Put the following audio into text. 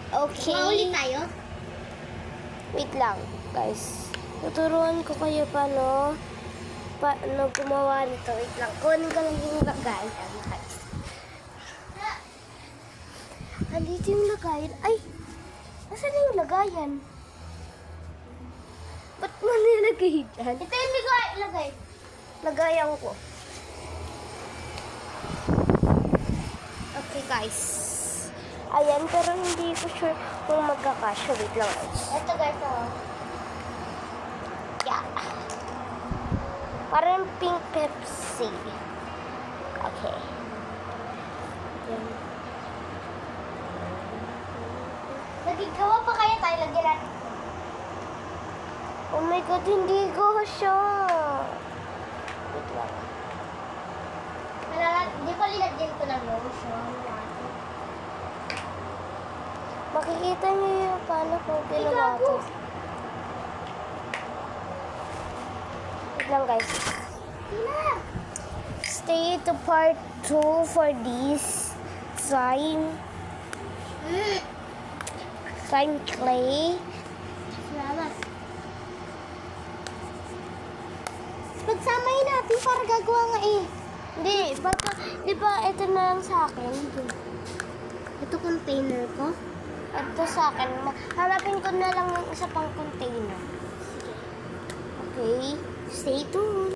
Okay. Maulit tayo? Wait lang, guys. Tuturuan ko kayo paano gumawa nito. Wait lang. Kunin ko lang yung lagayan, guys. Andito yung lagayan. Ay! Nasaan na yung lagayan? Ba't mo nilagay dyan? Ito yung ilagay. Lagayan ko. Okay, guys. Ayan, pero hindi ko sure kung magkakasya. Wait lang, guys. Ito guys, oh. Yeah. Parang pink Pepsi. Okay. Yan. Nagigawa pa kaya tayo, lagyan natin. Oh my God, hindi ko siya. Wait lang. Di ba linagyan ko ng lotion? Makikita niyo yung paano ko ginawa Gago. to. Wait lang, guys. Stay to part 2 for this slime clay. Salamat. Pagsamahin natin para gagawa nga eh. Hindi, baka, di ba ito na lang sa akin? Ito container ko. Ito sa akin. Hanapin ko na lang ng isa pang container. Okay, stay tuned.